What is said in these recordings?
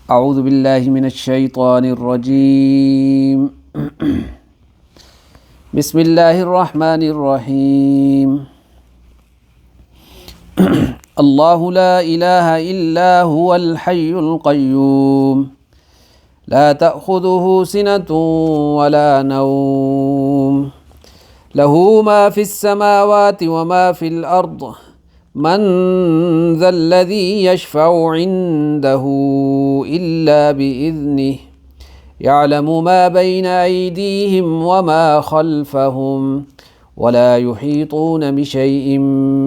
اعوذ باللہ من الشیطان الرجیم بسم اللہ الرحمن الرحیم اللہ لا الہ الا هو الحی القیوم لا تأخذه سنة ولا نوم له ما في السماوات وما في الأرض من ذا الذي يشفع عنده إلا بإذنه يعلم ما بين أيديهم وما خلفهم ولا يحيطون بشيء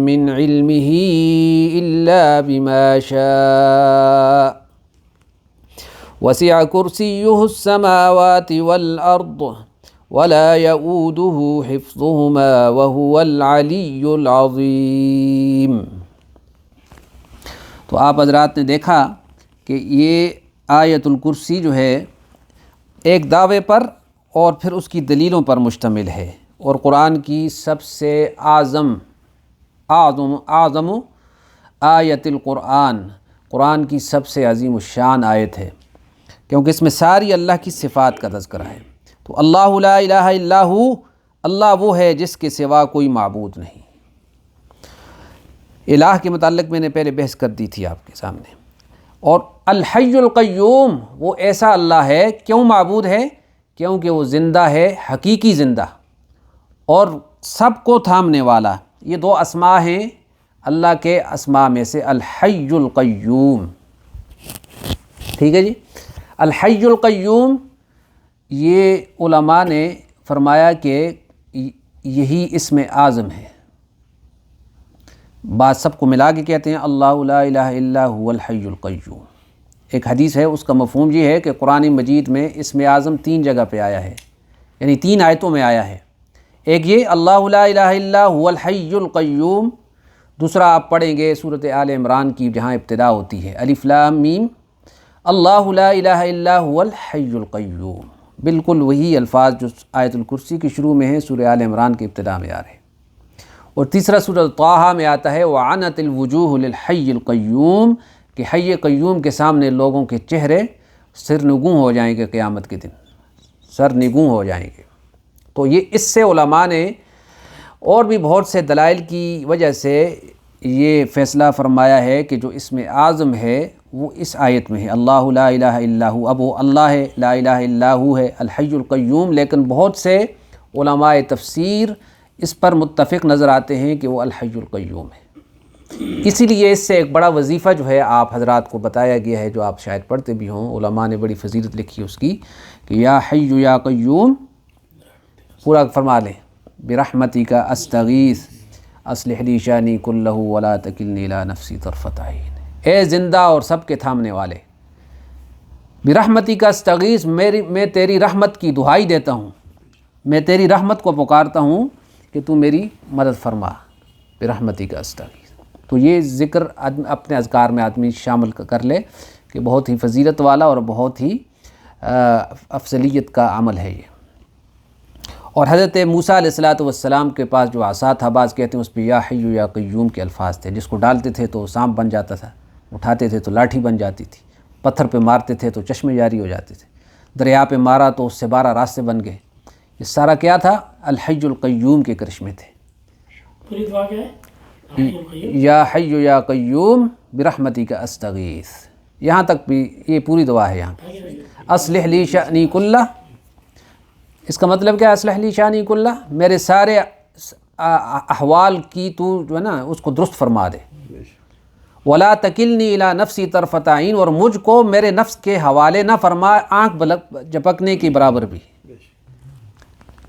من علمه إلا بما شاء وسع كرسيه السماوات والأرض ولا يؤوده حفظهما وهو العلی العظیم۔ تو آپ حضرات نے دیکھا کہ یہ آیت الکرسی جو ہے ایک دعوے پر اور پھر اس کی دلیلوں پر مشتمل ہے، اور قرآن کی سب سے اعظم آیت القرآن، قرآن کی سب سے عظیم الشان آیت ہے، کیونکہ اس میں ساری اللہ کی صفات کا تذکرہ ہے۔ تو اللہ لا الہ الا ہو، اللہ وہ ہے جس کے سوا کوئی معبود نہیں۔ الہ کے متعلق میں نے پہلے بحث کر دی تھی آپ کے سامنے۔ اور الحی القیوم، وہ ایسا اللہ ہے، کیوں معبود ہے؟ کیونکہ وہ زندہ ہے، حقیقی زندہ، اور سب کو تھامنے والا۔ یہ دو اسماء ہیں اللہ کے اسماء میں سے، الحی القیوم، ٹھیک ہے جی۔ الحی القیوم، یہ علماء نے فرمایا کہ یہی اسم اعظم ہے، بعض سب کو ملا کے کہتے ہیں اللہ لا الہ الا هو الحی القیوم۔ ایک حدیث ہے، اس کا مفہوم یہ ہے کہ قرآن مجید میں اسم اعظم 3 جگہ پہ آیا ہے، یعنی 3 آیتوں میں آیا ہے۔ ایک یہ اللہ لا الہ الا هو الحی القیوم، دوسرا آپ پڑھیں گے سورۃ آل عمران کی جہاں ابتدا ہوتی ہے الف لام میم، اللہ لا الہ الا هو الحی القیوم، بالکل وہی الفاظ جو آیت الکرسی کی شروع میں ہیں، سورہ آل عمران کی ابتدا میں آ رہے ہیں۔ اور تیسرا سورہ طٰہٰ میں آتا ہے وعنت الوجوہ للحی القیوم، کہ حی قیوم کے سامنے لوگوں کے چہرے سرنگوں ہو جائیں گے، قیامت کے دن سرنگوں ہو جائیں گے۔ تو یہ اس سے علماء نے اور بھی بہت سے دلائل کی وجہ سے یہ فیصلہ فرمایا ہے کہ جو اسم اعظم ہے وہ اس آیت میں ہے، اللہ لا الہ الا ہو۔ اب وہ اللہ ہے، لا الہ الا ہو ہے، الحی القیوم، لیکن بہت سے علماء تفسیر اس پر متفق نظر آتے ہیں کہ وہ الحی القیوم ہے۔ اسی لیے اس سے ایک بڑا وظیفہ جو ہے آپ حضرات کو بتایا گیا ہے، جو آپ شاید پڑھتے بھی ہوں، علماء نے بڑی فضیلت لکھی اس کی، کہ یا حی یا قیوم، پورا فرما لیں، برحمتک استغیث اصلح لی شانی کلہ ولا تکلنی الی نفسی طرفۃ عین، اے زندہ اور سب کے تھامنے والے، برحمتک استغیث، میں تیری رحمت کی دہائی دیتا ہوں، میں تیری رحمت کو پکارتا ہوں کہ تو میری مدد فرما، برحمتک استغیث۔ تو یہ ذکر اپنے اذکار میں آدمی شامل کر لے کہ بہت ہی فضیلت والا اور بہت ہی افضلیت کا عمل ہے یہ۔ اور حضرت موسیٰ علیہ السلام کے پاس جو عصا تھا، بعض کہتے ہیں اس پہ یا حی یا قیوم کے الفاظ تھے، جس کو ڈالتے تھے تو سانپ بن جاتا تھا، اٹھاتے تھے تو لاٹھی بن جاتی تھی، پتھر پہ مارتے تھے تو چشمے جاری ہو جاتے تھے، دریا پہ مارا تو اس سے 12 راستے بن گئے۔ یہ سارا کیا تھا؟ الحی القیوم کے کرشمے تھے۔ پوری دعا کیا ہے؟ یا حی یا قیوم برحمتک استغیث، یہاں تک بھی یہ پوری دعا ہے۔ یہاں اصلح لی شأنی کلہ، اس کا مطلب کیا ہے؟ اصلح لی شأنی کلہ، میرے سارے احوال کی تو جو ہے نا اس کو درست فرما دے، ولا تکلنی الی نفسی طرفۃ عین، اور مجھ کو میرے نفس کے حوالے نہ فرما آنکھ جھپکنے کے برابر بھی،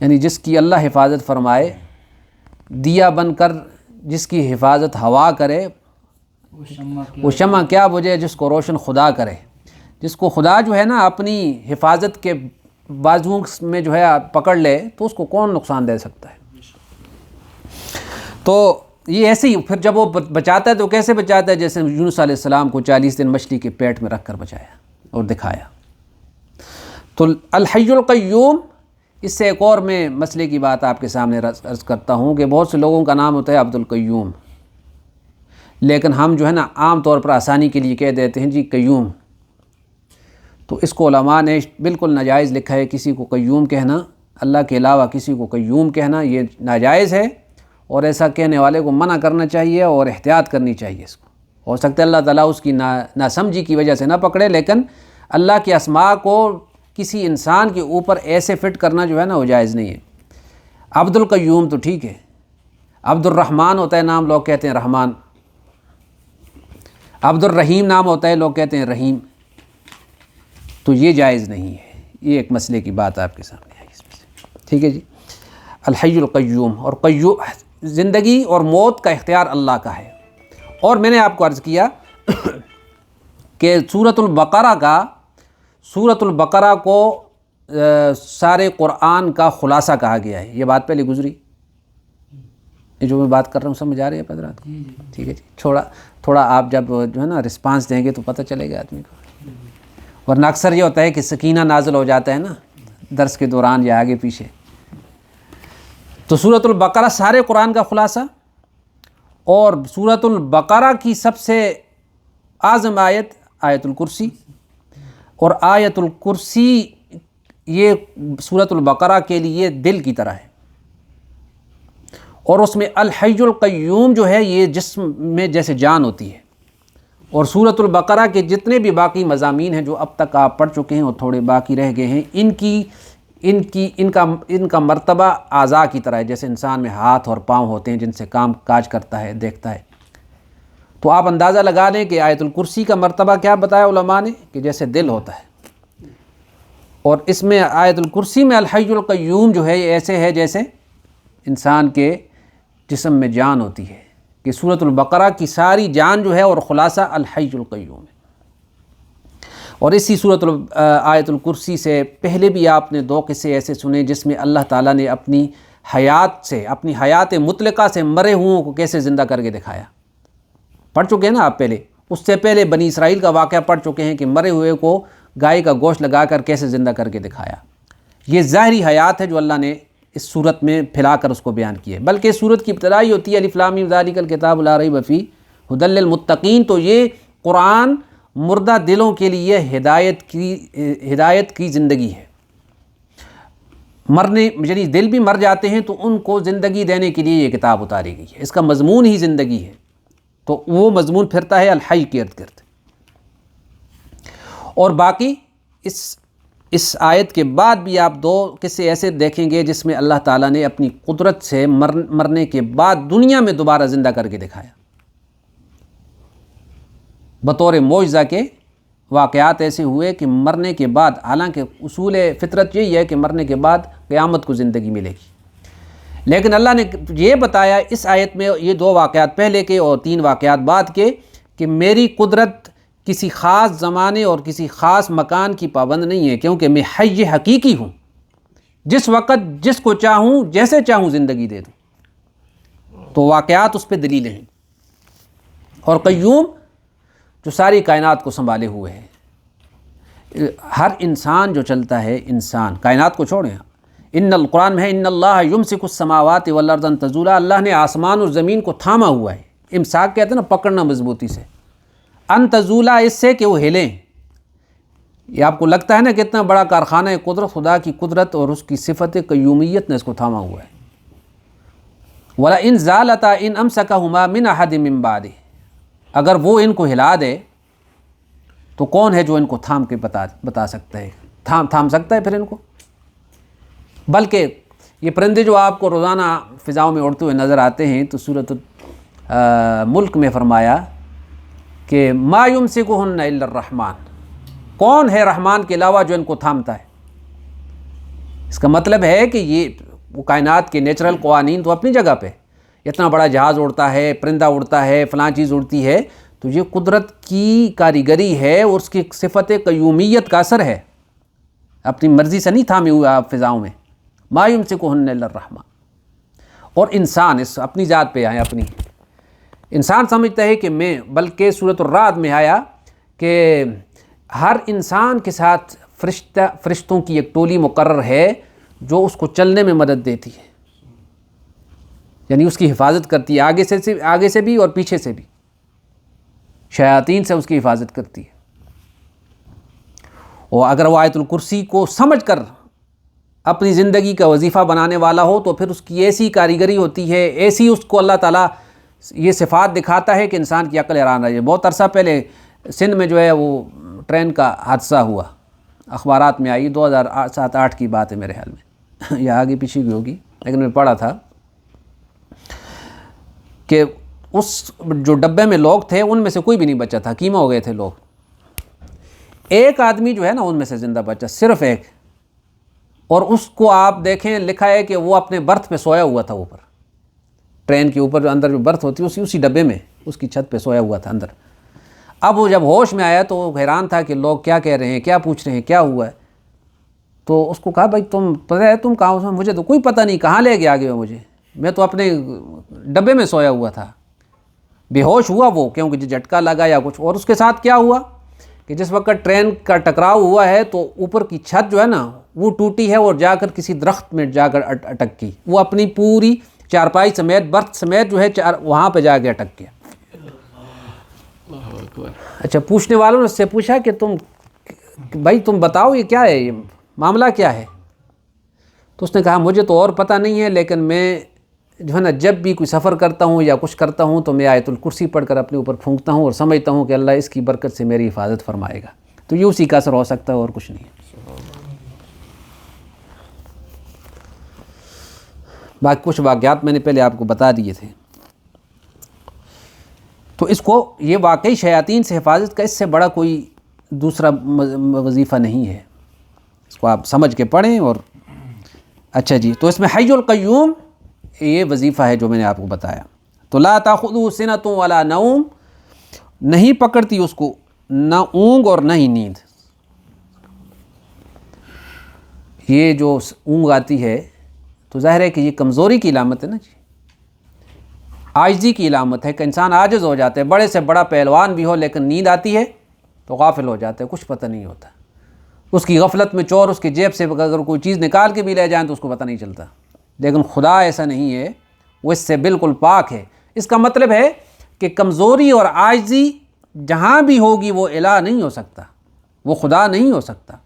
یعنی جس کی اللہ حفاظت فرمائے، دیا بن کر جس کی حفاظت ہوا کرے، وہ شمع کیا بجھے جس کو روشن خدا کرے، جس کو خدا جو ہے نا اپنی حفاظت کے بازوؤں میں جو ہے پکڑ لے تو اس کو کون نقصان دے سکتا ہے۔ تو یہ ایسے ہی پھر جب وہ بچاتا ہے تو کیسے بچاتا ہے؟ جیسے یونس علیہ السلام کو 40 دن مچھلی کے پیٹ میں رکھ کر بچایا اور دکھایا۔ تو الحی القیوم، اس سے ایک اور میں مسئلے کی بات آپ کے سامنے عرض کرتا ہوں کہ بہت سے لوگوں کا نام ہوتا ہے عبد القیوم، لیکن ہم جو ہے نا عام طور پر آسانی کے لیے کہہ دیتے ہیں جی قیوم، تو اس کو علماء نے بالکل ناجائز لکھا ہے، کسی کو قیوم کہنا، اللہ کے علاوہ کسی کو قیوم کہنا یہ ناجائز ہے، اور ایسا کہنے والے کو منع کرنا چاہیے اور احتیاط کرنی چاہیے اس کو۔ ہو سکتا ہے اللہ تعالیٰ اس کی ناسمجھی کی وجہ سے نہ پکڑے، لیکن اللہ کے اسماء کو کسی انسان کے اوپر ایسے فٹ کرنا جو ہے نا وہ جائز نہیں ہے۔ عبد القیوم تو ٹھیک ہے، عبد الرحمن ہوتا ہے نام، لوگ کہتے ہیں رحمان، عبد الرحیم نام ہوتا ہے، لوگ کہتے ہیں رحیم، تو یہ جائز نہیں ہے۔ یہ ایک مسئلے کی بات آپ کے سامنے آئی اس میں سے، ٹھیک ہے جی۔ الحی القیوم، اور زندگی اور موت کا اختیار اللہ کا ہے۔ اور میں نے آپ کو عرض کیا کہ سورۃ البقرہ کو سارے قرآن کا خلاصہ کہا گیا ہے۔ یہ بات پہلے گزری، یہ جو میں بات کر رہا ہوں سمجھ آ رہی ہے حضرات کو؟ ٹھیک ہے جی۔ تھوڑا آپ جب جو ہے نا رسپانس دیں گے تو پتہ چلے گا آدمی کو، ورنہ اکثر یہ ہوتا ہے کہ سکینہ نازل ہو جاتا ہے نا درس کے دوران یا آگے پیچھے۔ تو سورۃ البقرہ سارے قرآن کا خلاصہ، اور سورۃ البقرہ کی سب سے اعظم آیت آیت الکرسی، اور آیت الکرسی یہ سورۃ البقرہ کے لیے دل کی طرح ہے، اور اس میں الحی القیوم جو ہے یہ جسم میں جیسے جان ہوتی ہے۔ اور سورۃ البقرہ کے جتنے بھی باقی مضامین ہیں جو اب تک آپ پڑھ چکے ہیں اور تھوڑے باقی رہ گئے ہیں، ان کا مرتبہ اعضاء کی طرح ہے، جیسے انسان میں ہاتھ اور پاؤں ہوتے ہیں جن سے کام کاج کرتا ہے، دیکھتا ہے۔ تو آپ اندازہ لگا لیں کہ آیت الکرسی کا مرتبہ کیا بتایا علماء نے، کہ جیسے دل ہوتا ہے، اور اس میں آیت الکرسی میں الحی القیوم جو ہے یہ ایسے ہے جیسے انسان کے جسم میں جان ہوتی ہے، کہ سورۃ البقرہ کی ساری جان جو ہے اور خلاصہ الحی القیوم ہے۔ اور اسی آیت الکرسی سے پہلے بھی آپ نے 2 قصے ایسے سنے جس میں اللہ تعالیٰ نے اپنی حیات مطلقہ سے مرے ہوئوں کو کیسے زندہ کر کے دکھایا۔ پڑھ چکے ہیں نا آپ پہلے، اس سے پہلے بنی اسرائیل کا واقعہ پڑھ چکے ہیں کہ مرے ہوئے کو گائے کا گوشت لگا کر کیسے زندہ کر کے دکھایا۔ یہ ظاہری حیات ہے جو اللہ نے اس صورت میں پھیلا کر اس کو بیان کی ہے، بلکہ صورت کی ابتدائی ہوتی ہے الف لام میم ذالک الکتاب لا ریب فیہ ھدی للمتقین۔ تو یہ قرآن مردہ دلوں کے لیے ہدایت کی زندگی ہے۔ یعنی دل بھی مر جاتے ہیں تو ان کو زندگی دینے کے لیے یہ کتاب اتاری گئی ہے، اس کا مضمون ہی زندگی ہے، تو وہ مضمون پھرتا ہے الحی کے ارد گرد۔ اور باقی اس آیت کے بعد بھی آپ 2 قصے ایسے دیکھیں گے جس میں اللہ تعالیٰ نے اپنی قدرت سے مرنے کے بعد دنیا میں دوبارہ زندہ کر کے دکھایا۔ بطور معجزہ کے واقعات ایسے ہوئے کہ مرنے کے بعد، حالانکہ اصول فطرت یہی ہے کہ مرنے کے بعد قیامت کو زندگی ملے گی، لیکن اللہ نے یہ بتایا اس آیت میں یہ 2 واقعات پہلے کے اور 3 واقعات بعد کے، کہ میری قدرت کسی خاص زمانے اور کسی خاص مکان کی پابند نہیں ہے، کیونکہ میں حی حقیقی ہوں، جس وقت جس کو چاہوں جیسے چاہوں زندگی دے دوں۔ تو واقعات اس پہ دلیلیں ہیں۔ اور قیوم جو ساری کائنات کو سنبھالے ہوئے ہے، ہر انسان جو چلتا ہے، انسان کائنات کو چھوڑیں، القرآن میں ہے ان اللہ یمسک السماوات والارض ان تزولا، اللہ نے آسمان اور زمین کو تھاما ہوا ہے۔ امساک کہتے ہیں نا، پکڑنا مضبوطی سے، ان تزولا اس سے کہ وہ ہلیں۔ یہ آپ کو لگتا ہے نا کتنا بڑا کارخانہ ہے قدرت، خدا کی قدرت اور اس کی صفت قیومیت نے اس کو تھاما ہوا ہے۔ وَلَئِن زَالَتَا إِنْ أَمْسَكَهُمَا مِنْ أَحَدٍ مِّن بَعْدِهِ، اگر وہ ان کو ہلا دے تو کون ہے جو ان کو تھام کے بتا سکتا ہے، تھام سکتا ہے پھر ان کو؟ بلکہ یہ پرندے جو آپ کو روزانہ فضاؤں میں اڑتے ہوئے نظر آتے ہیں، تو سورۃ ملک میں فرمایا کہ ما یمسکہن الا الرحمن، کون ہے رحمان کے علاوہ جو ان کو تھامتا ہے؟ اس کا مطلب ہے کہ یہ وہ کائنات کے نیچرل قوانین تو اپنی جگہ پہ، اتنا بڑا جہاز اڑتا ہے، پرندہ اڑتا ہے، فلاں چیز اڑتی ہے، تو یہ قدرت کی کاریگری ہے اور اس کی صفت قیومیت کا اثر ہے، اپنی مرضی سے نہیں تھامے ہوئے آپ فضاؤں میں۔ ما یمسکہن الا الرحمن۔ اور انسان اس اپنی ذات پہ آئے، اپنی انسان سمجھتا ہے کہ میں، بلکہ سورۃ الرعد میں آیا کہ ہر انسان کے ساتھ فرشتوں کی ایک ٹولی مقرر ہے جو اس کو چلنے میں مدد دیتی ہے، یعنی اس کی حفاظت کرتی ہے، آگے سے بھی اور پیچھے سے بھی، شیاطین سے اس کی حفاظت کرتی ہے۔ اور اگر وہ آیت الکرسی کو سمجھ کر اپنی زندگی کا وظیفہ بنانے والا ہو تو پھر اس کی ایسی کاریگری ہوتی ہے، ایسی اس کو اللہ تعالیٰ یہ صفات دکھاتا ہے کہ انسان کی عقل حیران رہ جائے۔ بہت عرصہ پہلے سندھ میں جو ہے وہ ٹرین کا حادثہ ہوا، اخبارات میں آئی، 2007-8 کی بات ہے میرے خیال میں یا آگے پیچھے بھی ہوگی، لیکن میں پڑھا تھا کہ اس جو ڈبے میں لوگ تھے ان میں سے کوئی بھی نہیں بچا تھا، کیما ہو گئے تھے لوگ۔ ایک آدمی جو ہے نا ان میں سے زندہ بچا، صرف ایک، اور اس کو آپ دیکھیں لکھا ہے کہ وہ اپنے برتھ پہ سویا ہوا تھا، اوپر ٹرین کے اوپر جو اندر جو برتھ ہوتی ہے اسی ڈبے میں اس کی چھت پہ سویا ہوا تھا اندر۔ اب وہ جب ہوش میں آیا تو وہ حیران تھا کہ لوگ کیا کہہ رہے ہیں، کیا پوچھ رہے ہیں، کیا ہوا ہے۔ تو اس کو کہا بھائی تم پتہ ہے تم کہاں ہو؟ مجھے تو کوئی پتہ نہیں، کہاں لے کے آگے ہو مجھے، میں تو اپنے ڈبے میں سویا ہوا تھا۔ بے ہوش ہوا وہ، کیونکہ جھٹکا لگا یا کچھ، اور اس کے ساتھ کیا ہوا کہ جس وقت ٹرین کا ٹکراؤ ہوا ہے تو اوپر کی چھت جو ہے نا وہ ٹوٹی ہے اور جا کر کسی درخت میں جا کر اٹک گئی، وہ اپنی پوری چارپائی سمیت برتھ سمیت جو ہے وہاں پہ جا کے اٹک گیا۔ اچھا، پوچھنے والوں نے اس سے پوچھا کہ بھائی تم بتاؤ یہ کیا ہے، یہ معاملہ کیا ہے؟ تو اس نے کہا مجھے تو اور پتہ نہیں ہے، لیکن میں جو ہے نا جب بھی کوئی سفر کرتا ہوں یا کچھ کرتا ہوں تو میں آیت الکرسی پڑھ کر اپنے اوپر پھونکتا ہوں اور سمجھتا ہوں کہ اللہ اس کی برکت سے میری حفاظت فرمائے گا۔ تو یہ اسی کا اثر ہو سکتا ہے اور کچھ نہیں۔ باقی کچھ واقعات میں نے پہلے آپ کو بتا دیے تھے۔ تو اس کو یہ واقعی شیاطین سے حفاظت کا اس سے بڑا کوئی دوسرا وظیفہ نہیں ہے، اس کو آپ سمجھ کے پڑھیں۔ اور اچھا جی، تو اس میں حی القیوم یہ وظیفہ ہے جو میں نے آپ کو بتایا۔ تو لا تاخذہ سنۃ ولا نوم، نہیں پکڑتی اس کو نہ اونگ اور نہ ہی نیند۔ یہ جو اونگ آتی ہے تو ظاہر ہے کہ یہ کمزوری کی علامت ہے نا جی، عاجزی کی علامت ہے کہ انسان عاجز ہو جاتا ہے، بڑے سے بڑا پہلوان بھی ہو لیکن نیند آتی ہے تو غافل ہو جاتا ہے، کچھ پتہ نہیں ہوتا۔ اس کی غفلت میں چور اس کی جیب سے اگر کوئی چیز نکال کے بھی لے جائیں تو اس کو پتہ نہیں چلتا، لیکن خدا ایسا نہیں ہے، وہ اس سے بالکل پاک ہے۔ اس کا مطلب ہے کہ کمزوری اور عاجزی جہاں بھی ہوگی وہ الہ نہیں ہو سکتا، وہ خدا نہیں ہو سکتا۔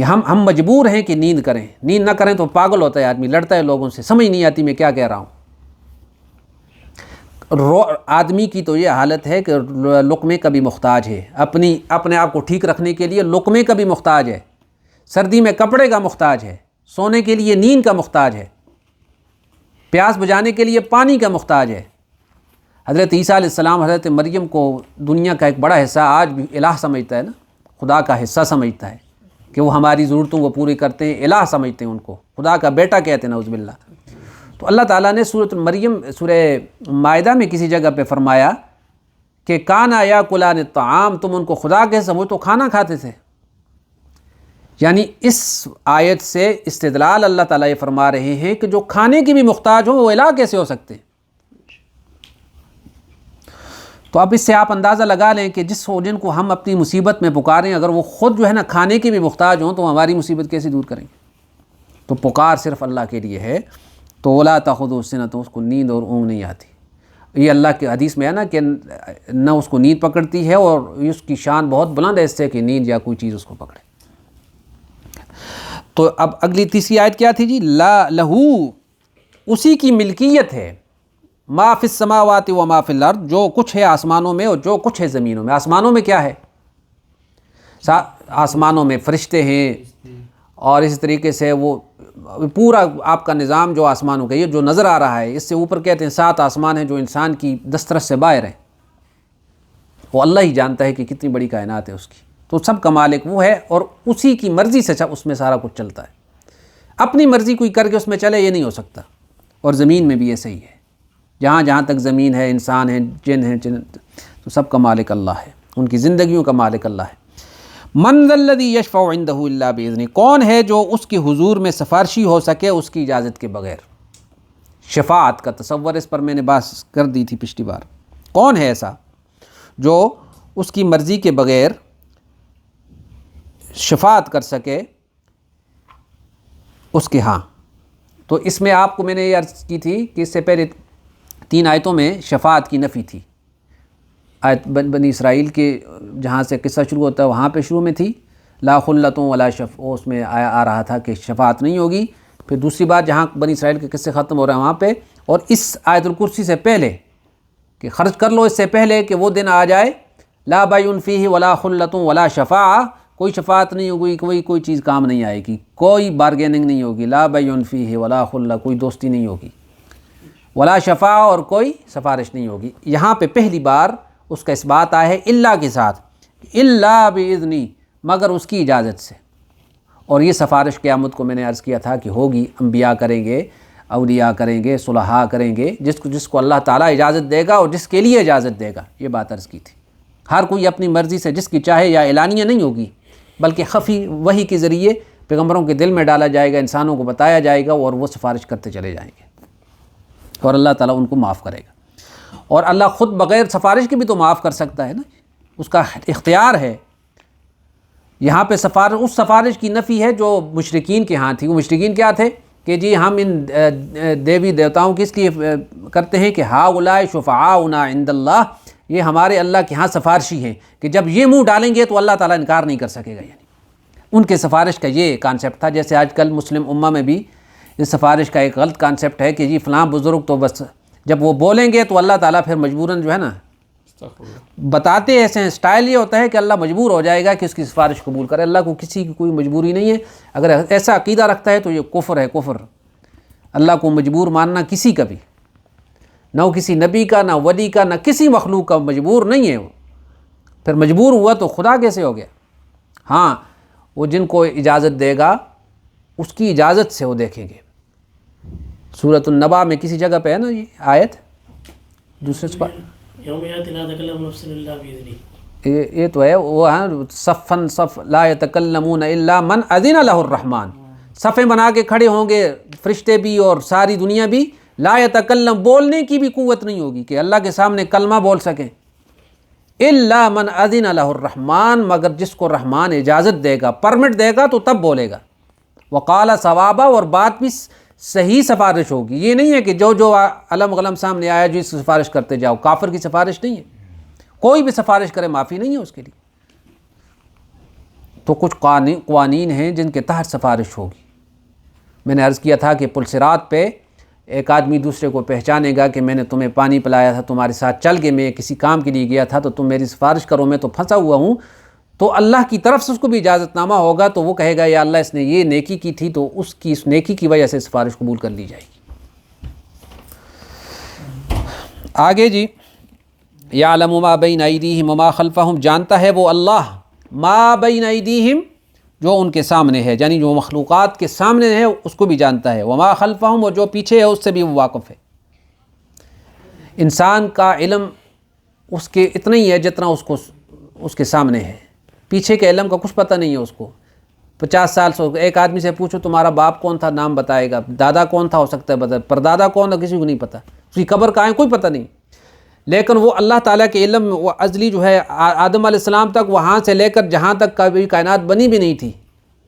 ہم مجبور ہیں کہ نیند کریں، نیند نہ کریں تو پاگل ہوتا ہے آدمی، لڑتا ہے لوگوں سے، سمجھ نہیں آتی میں کیا کہہ رہا ہوں۔ آدمی کی تو یہ حالت ہے کہ لقمے کا بھی محتاج ہے، اپنے آپ کو ٹھیک رکھنے کے لیے لقمے کا بھی محتاج ہے، سردی میں کپڑے کا محتاج ہے، سونے کے لیے نیند کا محتاج ہے، پیاس بجھانے کے لیے پانی کا محتاج ہے۔ حضرت عیسیٰ علیہ السلام حضرت مریم کو دنیا کا ایک بڑا حصہ آج بھی الہ سمجھتا ہے نا، خدا کا حصہ سمجھتا ہے کہ وہ ہماری ضرورتوں کو پوری کرتے ہیں، الہ سمجھتے ہیں ان کو، خدا کا بیٹا کہتے ہیں نعوذ باللہ۔ تو اللہ تعالیٰ نے سورۃ مریم سورہ مائدہ میں کسی جگہ پہ فرمایا کہ کانا یاکلان الطعام، تم ان کو خدا کے سمجھو تو کھانا کھاتے تھے۔ یعنی اس آیت سے استدلال اللہ تعالیٰ یہ فرما رہے ہیں کہ جو کھانے کی بھی محتاج ہوں وہ الہ کیسے ہو سکتے ہیں؟ تو اب اس سے آپ اندازہ لگا لیں کہ جن کو ہم اپنی مصیبت میں پکاریں، اگر وہ خود جو ہے نا کھانے کے بھی محتاج ہوں تو ہماری مصیبت کیسے دور کریں گے؟ تو پکار صرف اللہ کے لیے ہے۔ تو ولا تاخذہ سنۃ، اس کو نیند اور اونگ نہیں آتی۔ یہ اللہ کے حدیث میں ہے نا کہ نہ اس کو نیند پکڑتی ہے، اور اس کی شان بہت بلند ہے اس سے کہ نیند یا کوئی چیز اس کو پکڑے۔ تو اب اگلی تیسری آیت کیا تھی جی؟ لا لہو، اسی کی ملکیت ہے، ما فی السماوات و ما فی الارض، جو کچھ ہے آسمانوں میں اور جو کچھ ہے زمینوں میں۔ آسمانوں میں کیا ہے؟ آسمانوں میں فرشتے ہیں، اور اس طریقے سے وہ پورا آپ کا نظام جو آسمانوں کا یہ جو نظر آ رہا ہے، اس سے اوپر کہتے ہیں 7 آسمان ہیں جو انسان کی دسترس سے باہر ہیں، وہ اللہ ہی جانتا ہے کہ کتنی بڑی کائنات ہے اس کی۔ تو سب کا مالک وہ ہے، اور اسی کی مرضی سے اس میں سارا کچھ چلتا ہے، اپنی مرضی کوئی کر کے اس میں چلے یہ نہیں ہو سکتا۔ اور زمین میں بھی ایسے ہی ہے، جہاں تک زمین ہے، انسان ہیں، جن ہیں، تو سب کا مالک اللہ ہے، ان کی زندگیوں کا مالک اللہ ہے۔ من ذا الذی یشفع عندہ الا باذنہ، کون ہے جو اس کے حضور میں سفارشی ہو سکے اس کی اجازت کے بغیر؟ شفاعت کا تصور اس پر میں نے بات کر دی تھی پچھلی بار۔ کون ہے ایسا جو اس کی مرضی کے بغیر شفاعت کر سکے اس کے ہاں؟ تو اس میں آپ کو میں نے یہ عرض کی تھی کہ اس سے پہلے 3 آیتوں میں شفاعت کی نفی تھی، آیت بنی اسرائیل کے جہاں سے قصہ شروع ہوتا ہے وہاں پہ شروع میں تھی لا خلتوں ولا اس میں آ رہا تھا کہ شفاعت نہیں ہوگی. پھر دوسری بات جہاں بنی اسرائیل کے قصے ختم ہو رہے ہیں وہاں پہ، اور اس آیت الکرسی سے پہلے کہ خرچ کر لو اس سے پہلے کہ وہ دن آ جائے لا بیع فیہ ولا خلتوں ولا شفاعہ، کوئی شفاعت نہیں ہوگی، کوئی چیز کام نہیں آئے گی، کوئی بارگیننگ نہیں ہوگی. لا بیع فیہ ولا خلہ، کوئی دوستی نہیں ہوگی، ولا شفاعہ، اور کوئی سفارش نہیں ہوگی. یہاں پہ پہلی بار اس کا اس بات آیا ہے اللہ کے ساتھ، الا باذنی، مگر اس کی اجازت سے. اور یہ سفارش قیامت کو میں نے عرض کیا تھا کہ ہوگی، انبیاء کریں گے، اولیاء کریں گے، صلحاء کریں گے، جس کو اللہ تعالیٰ اجازت دے گا اور جس کے لیے اجازت دے گا. یہ بات عرض کی تھی. ہر کوئی اپنی مرضی سے جس کی چاہے، یا اعلانیہ نہیں ہوگی بلکہ خفی وحی کے ذریعے پیغمبروں کے دل میں ڈالا جائے گا، انسانوں کو بتایا جائے گا، اور وہ سفارش کرتے چلے جائیں گے اور اللہ تعالیٰ ان کو معاف کرے گا. اور اللہ خود بغیر سفارش کے بھی تو معاف کر سکتا ہے نا، اس کا اختیار ہے. یہاں پہ اس سفارش کی نفی ہے جو مشرکین کے ہاں تھی. وہ مشرکین کیا تھے کہ جی ہم ان دیوی دیوتاؤں کس لیے کرتے ہیں کہ ہؤلاء شفعاؤنا عند اللہ، یہ ہمارے اللہ کے ہاں سفارشی ہیں کہ جب یہ منہ ڈالیں گے تو اللہ تعالیٰ انکار نہیں کر سکے گا. یعنی ان کے سفارش کا یہ کانسیپٹ تھا. جیسے آج کل مسلم امہ میں بھی اس سفارش کا ایک غلط کانسیپٹ ہے کہ جی فلاں بزرگ تو بس جب وہ بولیں گے تو اللہ تعالیٰ پھر مجبوراً جو ہے نا بتاتے ایسے ہیں. اسٹائل یہ ہوتا ہے کہ اللہ مجبور ہو جائے گا کہ اس کی سفارش قبول کرے. اللہ کو کسی کی کوئی مجبوری نہیں ہے. اگر ایسا عقیدہ رکھتا ہے تو یہ کفر ہے، کفر. اللہ کو مجبور ماننا کسی کا بھی، نہ کسی نبی کا، نہ ولی کا، نہ کسی مخلوق کا مجبور نہیں ہے. وہ پھر مجبور ہوا تو خدا کیسے ہو گیا؟ ہاں وہ جن کو اجازت دے گا اس کی اجازت سے وہ دیکھیں گے. سورۃ النبا میں کسی جگہ پہ ہے نا یہ آیت دوسرے یوم یأتی لا تکلم نفس الا بإذنہ، یہ تو ہے وہ صفن صف لا یتکلمون الا من اذن لہ الرحمن. صفیں بنا کے کھڑے ہوں گے فرشتے بھی اور ساری دنیا بھی. لا یتکلم، بولنے کی بھی قوت نہیں ہوگی کہ اللہ کے سامنے کلمہ بول سکیں. الا من اذن لہ الرحمن، مگر جس کو رحمان اجازت دے گا، پرمٹ دے گا تو تب بولے گا. وقال ثوابا، اور بات بھی صحیح سفارش ہوگی. یہ نہیں ہے کہ جو علم غلم سامنے آیا جو اس کی سفارش کرتے جاؤ. کافر کی سفارش نہیں ہے، کوئی بھی سفارش کرے معافی نہیں ہے اس کے لیے. تو کچھ قوانین ہیں جن کے تحت سفارش ہوگی. میں نے عرض کیا تھا کہ پل صراط پہ ایک آدمی دوسرے کو پہچانے گا کہ میں نے تمہیں پانی پلایا تھا، تمہارے ساتھ چل کے میں کسی کام کے لیے گیا تھا تو تم میری سفارش کرو، میں تو پھنسا ہوا ہوں. تو اللہ کی طرف سے اس کو بھی اجازت نامہ ہوگا تو وہ کہے گا یا اللہ اس نے یہ نیکی کی تھی تو اس نیکی کی وجہ سے سفارش قبول کر لی جائے گی. آگے جی یعلم ما بین ایدیہم وما خلفہم، جانتا ہے وہ اللہ ما بین ایدیہم، جو ان کے سامنے ہے، یعنی جو مخلوقات کے سامنے ہے اس کو بھی جانتا ہے. وما خلفہم، اور جو پیچھے ہے اس سے بھی وہ واقف ہے. انسان کا علم اس کے اتنا ہی ہے جتنا اس کے سامنے ہے. پیچھے کے علم کا کچھ پتہ نہیں ہے اس کو. 50 سال سے ایک آدمی سے پوچھو تمہارا باپ کون تھا، نام بتائے گا. دادا کون تھا، ہو سکتا ہے بتا، پردادا کون تھا کسی کو نہیں پتہ. اس کی قبر کہاں ہے کوئی پتہ نہیں. لیکن وہ اللہ تعالیٰ کے علم میں وہ ازلی جو ہے آدم علیہ السلام تک، وہاں سے لے کر جہاں تک کبھی کائنات بنی بھی نہیں تھی،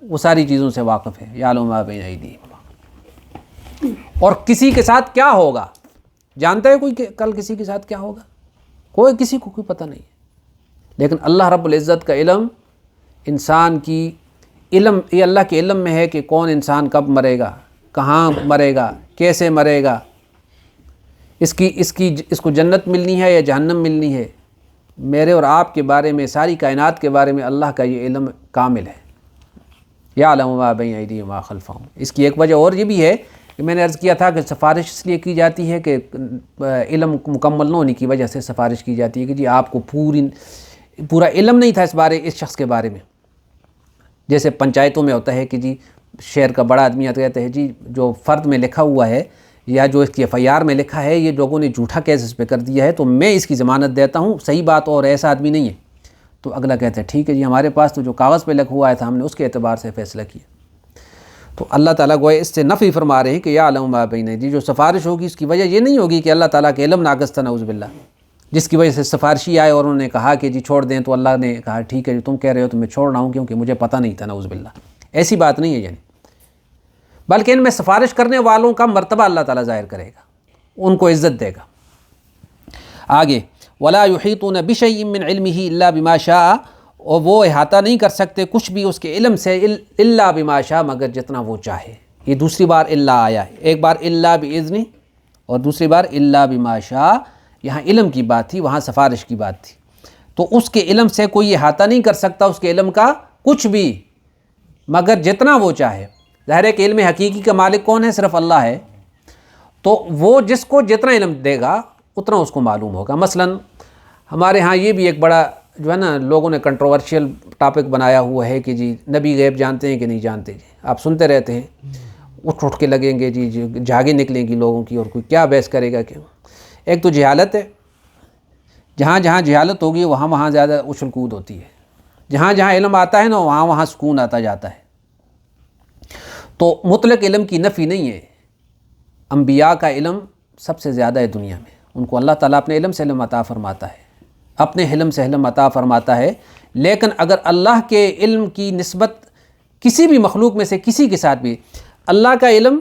وہ ساری چیزوں سے واقف ہے. یعلم ما بین ایدیہم. اور کسی کے ساتھ کیا ہوگا جانتا ہے کوئی کہ کل کسی کے ساتھ کیا ہوگا؟ کوئی کسی کو کوئی پتہ نہیں ہے. لیکن اللہ رب العزت کا علم انسان کی علم، یہ اللہ کے علم میں ہے کہ کون انسان کب مرے گا، کہاں مرے گا، کیسے مرے گا، اس کو جنت ملنی ہے یا جہنم ملنی ہے. میرے اور آپ کے بارے میں، ساری کائنات کے بارے میں اللہ کا یہ علم کامل ہے. یعلم ما بین ایدیہم وما خلفہم. اس کی ایک وجہ اور یہ بھی ہے کہ میں نے عرض کیا تھا کہ سفارش اس لیے کی جاتی ہے کہ علم مکمل نہ ہونے کی وجہ سے سفارش کی جاتی ہے کہ جی آپ کو پورا علم نہیں تھا اس شخص کے بارے میں. جیسے پنچایتوں میں ہوتا ہے کہ جی شہر کا بڑا آدمی آتا کہتا ہے جی جو فرد میں لکھا ہوا ہے یا جو اس کی FIR میں لکھا ہے یہ لوگوں نے جھوٹا کیس اس پہ کر دیا ہے تو میں اس کی ضمانت دیتا ہوں، صحیح بات اور ایسا آدمی نہیں ہے. تو اگلا کہتا ہے ٹھیک ہے جی ہمارے پاس تو جو کاغذ پہ لکھا ہوا تھا ہم نے اس کے اعتبار سے فیصلہ کیا. تو اللہ تعالیٰ گویا اس سے نفی فرما رہے ہیں کہ یعلم ما بین ایدیہم، جو سفارش ہوگی اس کی وجہ یہ نہیں ہوگی کہ اللہ تعالیٰ کے علم ناقص تھا، نعوذ باللہ، جس کی وجہ سے سفارشی آئے اور انہوں نے کہا کہ جی چھوڑ دیں تو اللہ نے کہا ٹھیک ہے جو تم کہہ رہے ہو تو میں چھوڑ رہا ہوں کیونکہ مجھے پتہ نہیں تھا، نعوذ باللہ. ایسی بات نہیں ہے یعنی، بلکہ ان میں سفارش کرنے والوں کا مرتبہ اللہ تعالیٰ ظاہر کرے گا، ان کو عزت دے گا. آگے ولا یحیطون بشیء من علمہ الا بما شاء، اور وہ احاطہ نہیں کر سکتے کچھ بھی اس کے علم سے الا بما شاء، مگر جتنا وہ چاہے۔ یہ دوسری بار الا آیا ہے، ایک بار الا باذنہ اور دوسری بار الا بما شاء۔ یہاں علم کی بات تھی، وہاں سفارش کی بات تھی۔ تو اس کے علم سے کوئی احاطہ نہیں کر سکتا اس کے علم کا کچھ بھی مگر جتنا وہ چاہے۔ ظاہر ہے کہ علم حقیقی کا مالک کون ہے؟ صرف اللہ ہے۔ تو وہ جس کو جتنا علم دے گا اتنا اس کو معلوم ہوگا۔ مثلا ہمارے ہاں یہ بھی ایک بڑا جو ہے نا لوگوں نے کنٹروورشیل ٹاپک بنایا ہوا ہے کہ جی نبی غیب جانتے ہیں کہ نہیں جانتے۔ جی آپ سنتے رہتے ہیں، اٹھ کے لگیں گے جی جھاگیں نکلیں گی لوگوں کی، اور کوئی کیا بحث کرے گا کہ ایک تو جہالت ہے، جہاں جہاں جہالت ہوگی وہاں وہاں زیادہ اچھل کود ہوتی ہے، جہاں جہاں علم آتا ہے نا وہاں وہاں سکون آتا جاتا ہے۔ تو مطلق علم کی نفی نہیں ہے، انبیاء کا علم سب سے زیادہ ہے دنیا میں، ان کو اللہ تعالیٰ اپنے علم سے علم عطا فرماتا ہے، اپنے علم سے علم عطا فرماتا ہے۔ لیکن اگر اللہ کے علم کی نسبت کسی بھی مخلوق میں سے کسی کے ساتھ بھی، اللہ کا علم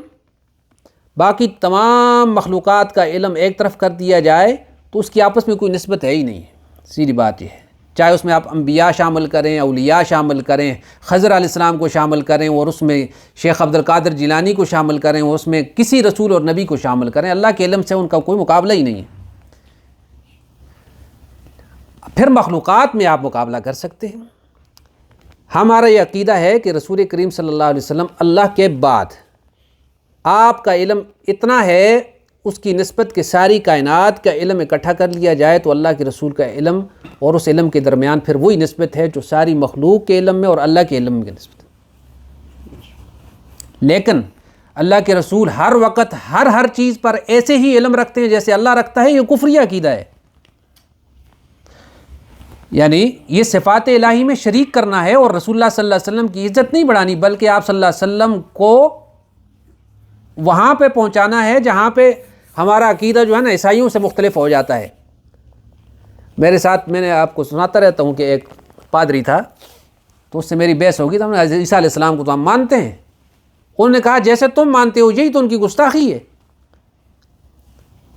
باقی تمام مخلوقات کا علم ایک طرف کر دیا جائے تو اس کی آپس میں کوئی نسبت ہے ہی نہیں ہے، سیدھی بات یہ ہے۔ چاہے اس میں آپ انبیاء شامل کریں، اولیاء شامل کریں، خضر علیہ السلام کو شامل کریں، اور اس میں شیخ عبد القادر جیلانی کو شامل کریں، اور اس میں کسی رسول اور نبی کو شامل کریں، اللہ کے علم سے ان کا کوئی مقابلہ ہی نہیں ہے۔ پھر مخلوقات میں آپ مقابلہ کر سکتے ہیں۔ ہمارا یہ عقیدہ ہے کہ رسول کریم صلی اللہ علیہ وسلم اللہ کے بعد آپ کا علم اتنا ہے، اس کی نسبت کے ساری کائنات کا علم اکٹھا کر لیا جائے تو اللہ کے رسول کا علم اور اس علم کے درمیان پھر وہی نسبت ہے جو ساری مخلوق کے علم میں اور اللہ کے علم میں نسبت ہے۔ لیکن اللہ کے رسول ہر وقت ہر چیز پر ایسے ہی علم رکھتے ہیں جیسے اللہ رکھتا ہے، یہ کفری عقیدہ ہے۔ یعنی یہ صفات الہی میں شریک کرنا ہے، اور رسول اللہ صلی اللہ علیہ وسلم کی عزت نہیں بڑھانی بلکہ آپ صلی اللہ علیہ وسلم کو وہاں پہ پہنچانا ہے جہاں پہ ہمارا عقیدہ جو ہے نا عیسائیوں سے مختلف ہو جاتا ہے۔ میرے ساتھ میں نے آپ کو سناتا رہتا ہوں کہ ایک پادری تھا، تو اس سے میری بحث ہوگی، تو ہم نے عیسیٰ علیہ السلام کو تو ہم مانتے ہیں، انہوں نے کہا جیسے تم مانتے ہو یہی تو ان کی گستاخی ہے۔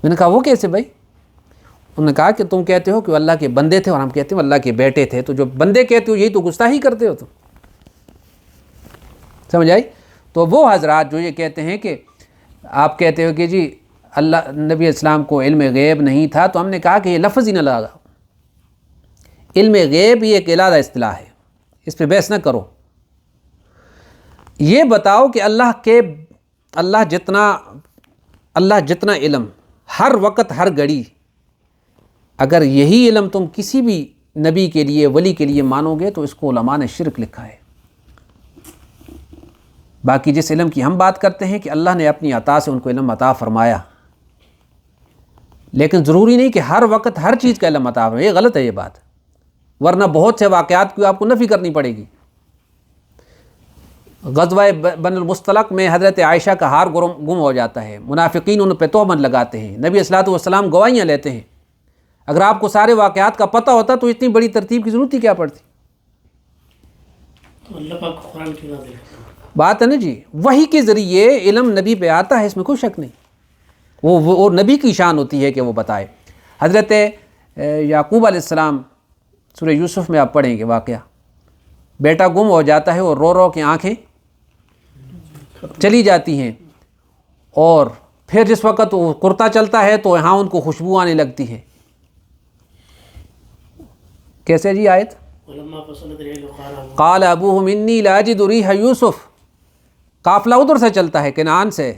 میں نے کہا وہ کیسے بھائی؟ انہوں نے کہا کہ تم کہتے ہو کہ وہ اللہ کے بندے تھے اور ہم کہتے ہیں اللہ کے بیٹے تھے، تو جو بندے کہتے ہو یہی تو گستاخی کرتے ہو تم۔ سمجھ آئی؟ تو وہ حضرات جو یہ کہتے ہیں کہ آپ کہتے ہو کہ جی اللہ نبی اسلام کو علم غیب نہیں تھا، تو ہم نے کہا کہ یہ لفظ ہی نہ لگا، علم غیب یہ ایک علیحدہ اصطلاح ہے، اس پہ بحث نہ کرو۔ یہ بتاؤ کہ اللہ جتنا علم ہر وقت ہر گھڑی، اگر یہی علم تم کسی بھی نبی کے لیے ولی کے لیے مانو گے تو اس کو علماء نے شرک لکھا ہے۔ باقی جس علم کی ہم بات کرتے ہیں کہ اللہ نے اپنی عطا سے ان کو علم عطا فرمایا، لیکن ضروری نہیں کہ ہر وقت ہر چیز کا علم عطا فرمایا، یہ غلط ہے یہ بات، ورنہ بہت سے واقعات کی آپ کو نفی کرنی پڑے گی۔ غزوہ بن المصطلق میں حضرت عائشہ کا ہار گم ہو جاتا ہے، منافقین ان پہ تہمت لگاتے ہیں، نبی صلی اللہ علیہ وسلم گواہیاں لیتے ہیں۔ اگر آپ کو سارے واقعات کا پتہ ہوتا تو اتنی بڑی ترتیب کی ضرورت ہی کیا پڑتی؟ تو اللہ پاک قرآن کیوں نہ دے؟ بات ہے نا جی، وحی کے ذریعے علم نبی پہ آتا ہے، اس میں کوئی شک نہیں، وہ نبی کی شان ہوتی ہے کہ وہ بتائے۔ حضرت یعقوب علیہ السلام سورہ یوسف میں آپ پڑھیں گے واقعہ، بیٹا گم ہو جاتا ہے اور رو رو کے آنکھیں چلی جاتی ہیں، اور پھر جس وقت وہ کرتا چلتا ہے تو یہاں ان کو خوشبو آنے لگتی ہے۔ کیسے جی آیت؟ قال ابوہم انی لا اجد ریح یوسف، قافلہ ادھر سے چلتا ہے کنعان سے،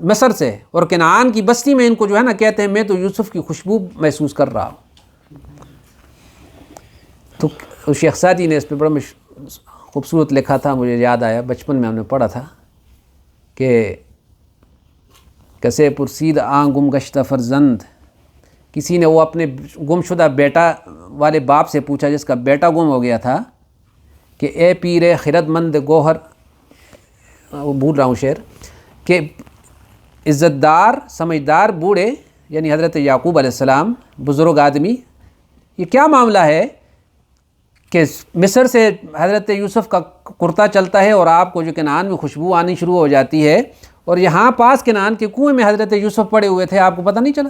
مصر سے، اور کنعان کی بستی میں ان کو جو ہے نا کہتے ہیں میں تو یوسف کی خوشبو محسوس کر رہا ہوں۔ تو شیخ سعدی نے اس پہ بڑا خوبصورت لکھا تھا، مجھے یاد آیا بچپن میں ہم نے پڑھا تھا کہ کسے پرسید آن گم گشتہ فرزند، کسی نے وہ اپنے گم شدہ بیٹا والے باپ سے پوچھا جس کا بیٹا گم ہو گیا تھا کہ اے پیر خرد مند گوہر، وہ بھول رہا ہوں شعر، کہ عزت دار سمجھدار بوڑھے یعنی حضرت یعقوب علیہ السلام بزرگ آدمی، یہ کیا معاملہ ہے کہ مصر سے حضرت یوسف کا کرتا چلتا ہے اور آپ کو جو کنعان میں خوشبو آنی شروع ہو جاتی ہے، اور یہاں پاس کنعان کے کنویں میں حضرت یوسف پڑے ہوئے تھے، آپ کو پتہ نہیں چلا؟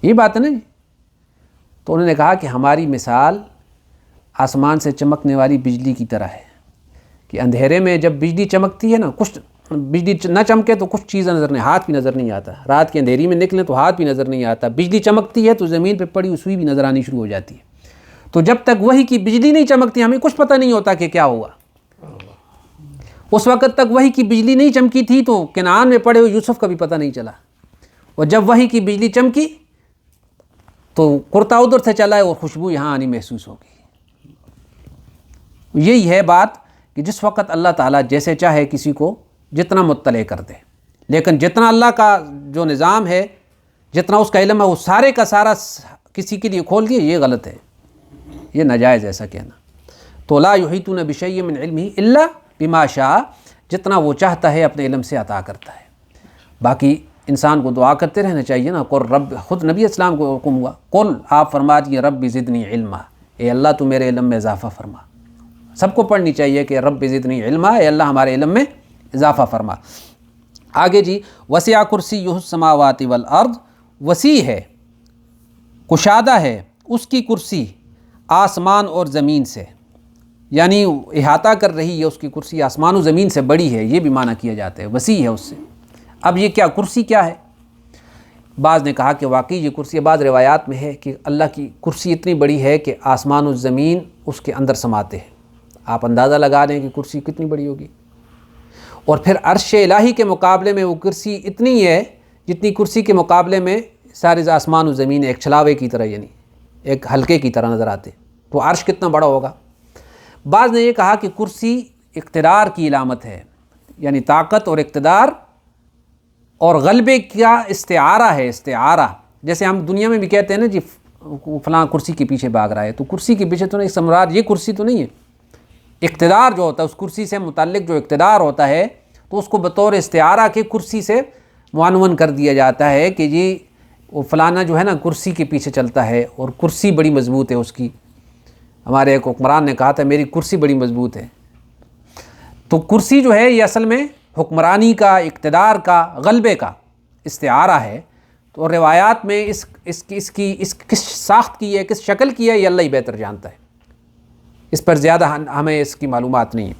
یہ بات ہے نا جی. تو انہوں نے کہا کہ ہماری مثال آسمان سے چمکنے والی بجلی کی طرح ہے کہ اندھیرے میں جب بجلی چمکتی ہے نا، کچھ بجلی نہ چمکے تو کچھ چیزیں نظر نہیں، ہاتھ بھی نظر نہیں آتا. رات کے اندھیری میں نکلیں تو ہاتھ بھی نظر نہیں آتا. بجلی چمکتی ہے تو زمین پہ پڑی ہوئی سوئی بھی نظر آنی شروع ہو جاتی ہے. تو جب تک وحی کی بجلی نہیں چمکتی ہمیں کچھ پتہ نہیں ہوتا کہ کیا ہوا. اس وقت تک وحی کی بجلی نہیں چمکی تھی تو کنعان میں پڑے ہوئے یوسف کا بھی پتہ نہیں چلا، اور جب وحی کی بجلی چمکی تو کرتا ادھر سے چلا ہے اور خوشبو یہاں آنی محسوس ہوگی. یہی ہے بات کہ جس وقت اللہ تعالیٰ جیسے چاہے کسی کو جتنا مطلع کر دے، لیکن جتنا اللہ کا جو نظام ہے، جتنا اس کا علم ہے، وہ سارے کا سارا کسی کے لیے کھول دیا، یہ غلط ہے، یہ ناجائز ایسا کہنا. تو لا یحیطون بشیء من علمہ الا بما شاء، جتنا وہ چاہتا ہے اپنے علم سے عطا کرتا ہے. باقی انسان کو دعا کرتے رہنا چاہیے نا. قل رب، خود نبی اسلام کو حکم ہوا، قل آپ فرما دیے رب زدنی علما، اے اللہ تو میرے علم میں اضافہ فرما. سب کو پڑھنی چاہیے کہ رب زدنی علما، اے اللہ ہمارے علم میں اضافہ فرما. آگے جی، وسع کرسیہ السماوات والارض، وسیع ہے، کشادہ ہے اس کی کرسی آسمان اور زمین سے، یعنی احاطہ کر رہی ہے اس کی کرسی آسمان و زمین سے، بڑی ہے، یہ بھی معنی کیا جاتا ہے، وسیع ہے اس سے. اب یہ کیا کرسی کیا ہے؟ بعض نے کہا کہ واقعی یہ کرسی، بعض روایات میں ہے کہ اللہ کی کرسی اتنی بڑی ہے کہ آسمان و زمین اس کے اندر سماتے ہیں. آپ اندازہ لگا دیں کہ کرسی کتنی بڑی ہوگی. اور پھر عرش الہی کے مقابلے میں وہ کرسی اتنی ہے جتنی کرسی کے مقابلے میں سارے آسمان و زمین ایک چھلاوے کی طرح، یعنی ایک حلقے کی طرح نظر آتے. تو عرش کتنا بڑا ہوگا. بعض نے یہ کہا کہ کرسی اقتدار کی علامت ہے، یعنی طاقت اور اقتدار اور غلبے کا استعارہ ہے. استعارہ جیسے ہم دنیا میں بھی کہتے ہیں نا جی فلاں کرسی کے پیچھے بھاگ رہا ہے، تو کرسی کے پیچھے تو نہیں، سمراج یہ کرسی تو نہیں ہے. اقتدار جو ہوتا ہے اس کرسی سے متعلق جو اقتدار ہوتا ہے تو اس کو بطور استعارہ کے کرسی سے معنون کر دیا جاتا ہے کہ جی وہ فلانا جو ہے نا کرسی کے پیچھے چلتا ہے اور کرسی بڑی مضبوط ہے اس کی. ہمارے ایک حکمران نے کہا تھا میری کرسی بڑی مضبوط ہے. تو کرسی جو ہے یہ اصل میں حکمرانی کا، اقتدار کا، غلبے کا استعارہ ہے. تو روایات میں اس کی کس ساخت کی ہے، کس شکل کی ہے، یہ اللہ ہی بہتر جانتا ہے. اس پر زیادہ ہمیں اس کی معلومات نہیں ہے.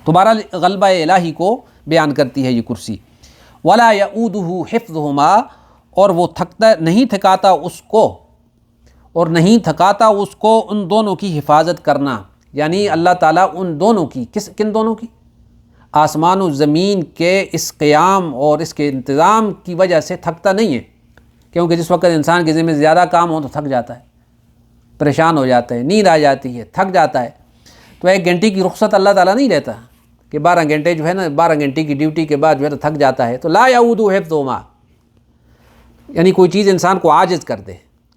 تو بہرحال غلبہ الہی کو بیان کرتی ہے یہ کرسی. ولا یؤودہ حفظہما، اور وہ نہیں تھکاتا اس کو، اور نہیں تھکاتا اس کو ان دونوں کی حفاظت کرنا. یعنی اللہ تعالیٰ ان دونوں کی، کن دونوں کی؟ آسمان و زمین کے اس قیام اور اس کے انتظام کی وجہ سے تھکتا نہیں ہے. کیونکہ جس وقت انسان کے ذمہ زیادہ کام ہو تو تھک جاتا ہے، پریشان ہو جاتا ہے، نیند آ جاتی ہے، تھک جاتا ہے. تو 1 گھنٹے کی رخصت اللہ تعالیٰ نہیں لیتا کہ 12 گھنٹے جو ہے نا 12 گھنٹے کی ڈیوٹی کے بعد جو ہے تو تھک جاتا ہے. تو لا یعودہ حفظہما، یعنی کوئی چیز انسان کو عاجز کر دے،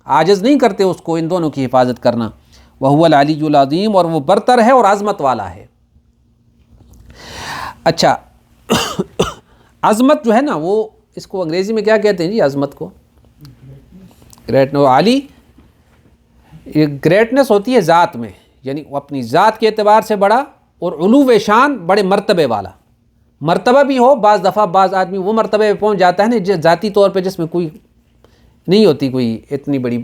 عاجز نہیں کرتے اس کو ان دونوں کی حفاظت کرنا. وہو العلی العظیم، اور وہ برتر ہے اور عظمت والا ہے. اچھا عظمت جو ہے نا وہ اس کو انگریزی میں کیا کہتے ہیں جی؟ عظمت کو علی، یہ گریٹنس ہوتی ہے ذات میں، یعنی وہ اپنی ذات کے اعتبار سے بڑا، اور علو شان بڑے مرتبے والا. مرتبہ بھی ہو، بعض دفعہ بعض آدمی وہ مرتبے پہ پہنچ جاتا ہے نا ذاتی طور پہ جس میں کوئی نہیں ہوتی کوئی اتنی بڑی،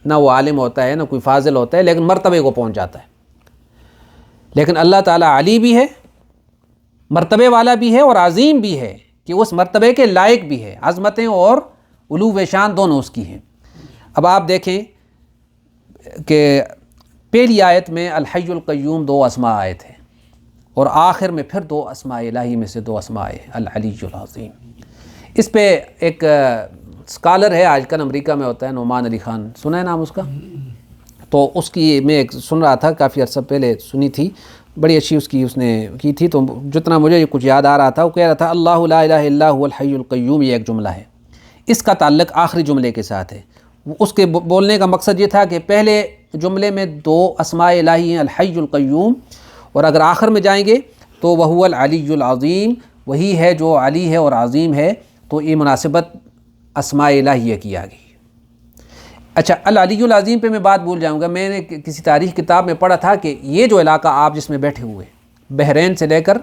نہ وہ عالم ہوتا ہے نہ کوئی فاضل ہوتا ہے، لیکن مرتبے کو پہنچ جاتا ہے. لیکن اللہ تعالیٰ علی بھی ہے، مرتبے والا بھی ہے، اور عظیم بھی ہے کہ اس مرتبے کے لائق بھی ہے. عظمتیں اور علو شان دونوں اس کی ہیں. اب آپ دیکھیں کہ پہلی آیت میں الحی القیوم 2 اسماء آئے تھے، اور آخر میں پھر 2 اسماء الہی میں سے 2 اسماء آئے، العلی العظیم. اس پہ ایک اسکالر ہے آج کل امریکہ میں ہوتا ہے، نعمان علی خان، سنا ہے نام اس کا؟ تو اس کی میں ایک سن رہا تھا، کافی عرصہ پہلے سنی تھی، بڑی اچھی اس نے کی تھی. تو جتنا مجھے کچھ یاد آ رہا تھا وہ کہہ رہا تھا اللہ لا الہ الا هو الحی القیوم، یہ ایک جملہ ہے، اس کا تعلق آخری جملے کے ساتھ ہے. اس کے بولنے کا مقصد یہ تھا کہ پہلے جملے میں 2 اسماء الہی ہیں الحی القیوم، اور اگر آخر میں جائیں گے تو وہو العلی العظیم، وہی ہے جو علی ہے اور عظیم ہے. تو یہ مناسبت اسماء الہیہ کی آ گئی. اچھا العلی العظیم پہ میں بات بھول جاؤں گا. میں نے کسی تاریخ کتاب میں پڑھا تھا کہ یہ جو علاقہ آپ جس میں بیٹھے ہوئے، بحرین سے لے کر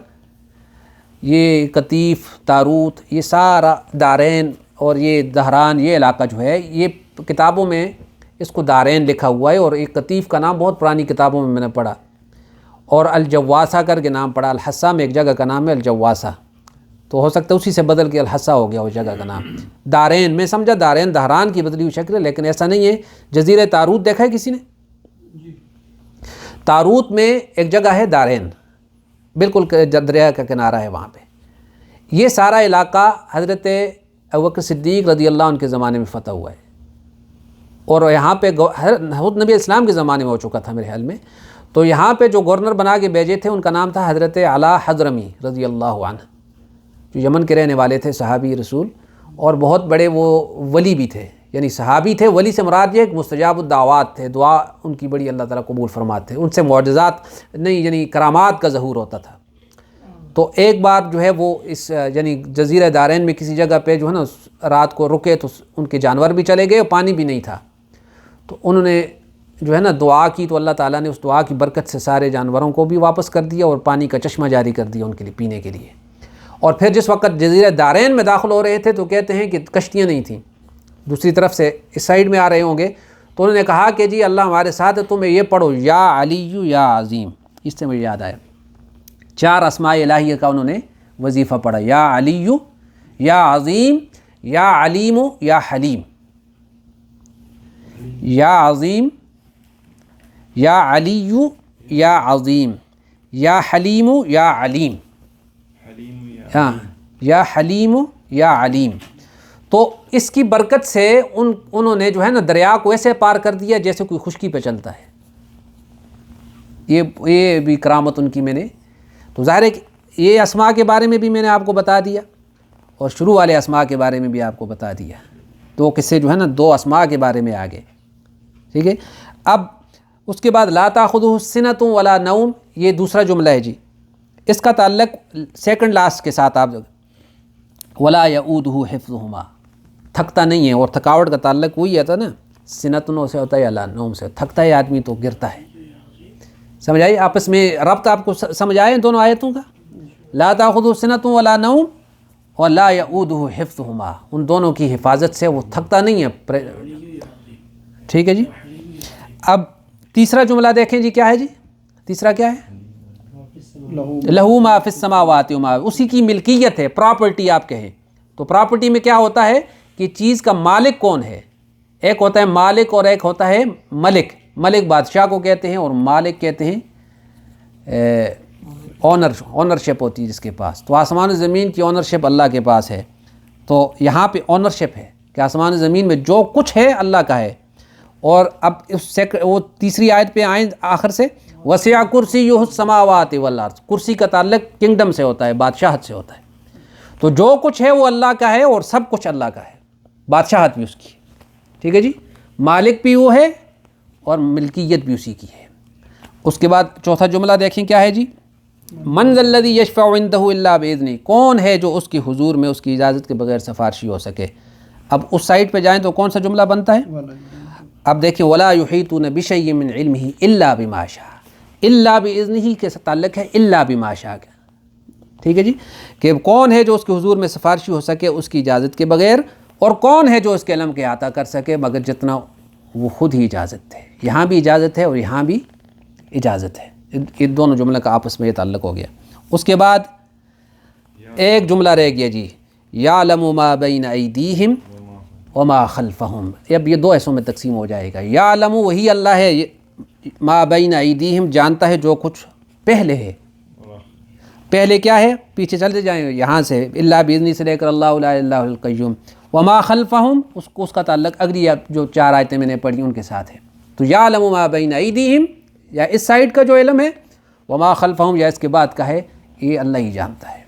یہ قطیف، تاروت، یہ سارا دارین، اور یہ دہران، یہ علاقہ جو ہے، یہ کتابوں میں اس کو دارین لکھا ہوا ہے، اور ایک قطیف کا نام بہت پرانی کتابوں میں نے پڑھا، اور الجواسہ کر کے نام پڑھا۔ الحسا میں ایک جگہ کا نام ہے الجواسہ، تو ہو سکتا ہے اسی سے بدل کے الحسا ہو گیا اس جگہ کا نام۔ دارین میں سمجھا دارین دہران کی بدلی ہوئی شکل ہے، لیکن ایسا نہیں ہے۔ جزیرہ تاروت دیکھا ہے کسی نے؟ تاروت میں ایک جگہ ہے دارین، بالکل دریا کا کنارہ ہے وہاں پہ۔ یہ سارا علاقہ حضرت ابوبکر صدیق رضی اللہ عنہ کے زمانے میں فتح ہوا ہے، اور یہاں پہ حضرت نبی اسلام کے زمانے میں ہو چکا تھا میرے خیال میں۔ تو یہاں پہ جو گورنر بنا کے بھیجے تھے ان کا نام تھا حضرت علا حضرمی رضی اللہ عنہ، جو یمن کے رہنے والے تھے، صحابی رسول، اور بہت بڑے وہ ولی بھی تھے، یعنی صحابی تھے۔ ولی سے مراد یہ کہ مستجاب الدعوات تھے، دعا ان کی بڑی اللہ تعالیٰ قبول فرماتے تھے، ان سے معجزات نہیں یعنی کرامات کا ظہور ہوتا تھا۔ تو ایک بار جو ہے وہ اس یعنی جزیرہ دارین میں کسی جگہ پہ جو ہے نا رات کو رکے، تو ان کے جانور بھی چلے گئے اور پانی بھی نہیں تھا، تو انہوں نے جو ہے نا دعا کی، تو اللہ تعالیٰ نے اس دعا کی برکت سے سارے جانوروں کو بھی واپس کر دیا اور پانی کا چشمہ جاری کر دیا ان کے لیے پینے کے لیے۔ اور پھر جس وقت جزیرہ دارین میں داخل ہو رہے تھے تو کہتے ہیں کہ کشتیاں نہیں تھیں، دوسری طرف سے اس سائیڈ میں آ رہے ہوں گے، تو انہوں نے کہا کہ جی اللہ ہمارے ساتھ ہے، تمہیں یہ پڑھو یا علی یا عظیم۔ اس سے مجھے یاد آیا 4 اسماء الہیہ کا انہوں نے وظیفہ پڑھا، یا علی یا عظیم یا علیم یا حلیم، یا عظیم یا علی یا عظیم یا حلیم یا علیم، ہاں یا حلیم یا علیم۔ تو اس کی برکت سے انہوں نے جو ہے نا دریا کو ایسے پار کر دیا جیسے کوئی خشکی پہ چلتا ہے۔ یہ بھی کرامت ان کی میں نے، تو ظاہر ہے کہ یہ اسماء کے بارے میں بھی میں نے آپ کو بتا دیا، اور شروع والے اسماء کے بارے میں بھی آپ کو بتا دیا۔ 2 قصے جو ہے نا 2 اسماء کے بارے میں آگے، ٹھیک ہے۔ اب اس کے بعد لا تاخذہ سنۃ ولا نوم، یہ دوسرا جملہ ہے جی، اس کا تعلق سیکنڈ لاسٹ کے ساتھ آپ ولا یعودہ حفظہما، تھکتا نہیں ہے، اور تھکاوٹ کا تعلق وہی ہے نا، سنتوں سے ہوتا ہے یا نوم سے، تھکتا ہے آدمی تو گرتا ہے۔ سمجھ آئی آپس میں ربط آپ کو سمجھ آئے دونوں آیتوں کا؟ لا تاخذہ سنۃ ولا نوم اور لا یعودہ حفظہما، ان دونوں کی حفاظت سے وہ تھکتا نہیں ہے، ٹھیک ہے جی۔ اب تیسرا جملہ دیکھیں جی، کیا ہے جی تیسرا؟ کیا ہے؟ لہو ما فی السماوات و ما، اسی کی ملکیت ہے، پراپرٹی آپ کہیں تو۔ پراپرٹی میں کیا ہوتا ہے کہ چیز کا مالک کون ہے؟ ایک ہوتا ہے مالک اور ایک ہوتا ہے ملک۔ ملک بادشاہ کو کہتے ہیں اور مالک کہتے ہیں اونرشپ ہوتی ہے جس کے پاس۔ تو آسمان و زمین کی اونرشپ اللہ کے پاس ہے، تو یہاں پہ اونرشپ ہے کہ آسمان و زمین میں جو کچھ ہے اللہ کا ہے۔ اور اب وہ تیسری آیت پہ آئیں آخر سے، وسع کرسیہ السماوات والارض، کرسی کا تعلق کنگڈم سے ہوتا ہے، بادشاہت سے ہوتا ہے۔ تو جو کچھ ہے وہ اللہ کا ہے اور سب کچھ اللہ کا ہے، بادشاہت بھی اس کی، ٹھیک ہے جی، مالک بھی وہ ہے اور ملکیت بھی اسی کی ہے۔ اس کے بعد چوتھا جملہ دیکھیں کیا ہے جی، من ذا الذی یشفع عندہ الا باذنہ، کون ہے جو اس کی حضور میں اس کی اجازت کے بغیر سفارشی ہو سکے۔ اب اس سائٹ پہ جائیں تو کون سا جملہ بنتا ہے؟ اب دیکھیں ولا یحیطون بشیء من علمہ الا بما شاء، الا باذنہ کے تعلق ہے الا بما شاء کا، ٹھیک ہے جی، کہ کون ہے جو اس کے حضور میں سفارشی ہو سکے اس کی اجازت کے بغیر، اور کون ہے جو اس کے علم کے احاطہ کر سکے مگر جتنا وہ خود ہی اجازت ہے۔ یہاں بھی اجازت ہے اور یہاں بھی اجازت ہے، یہ دونوں جملے کا آپس میں یہ تعلق ہو گیا۔ اس کے بعد ایک جملہ رہ گیا جی، یعلم ما بین ایدیہم وما خلفہم، اب یہ 2 حصوں میں تقسیم ہو جائے گا۔ یعلم وہی اللہ ہے، ما بین ایدیہم جانتا ہے جو کچھ پہلے ہے۔ پہلے کیا ہے؟ پیچھے چلتے جائیں یہاں سے، الا باذنہ سے لے کر اللہ لا الہ الا القیوم، وما خلفہم اس کا تعلق اگلی جو 4 آیتیں میں نے پڑھی ان کے ساتھ ہے۔ تو یعلم ما بین ایدیہم یا اس سائڈ کا جو علم ہے، وما خلفہم یا اس کے بعد کا ہے، یہ اللہ ہی جانتا ہے۔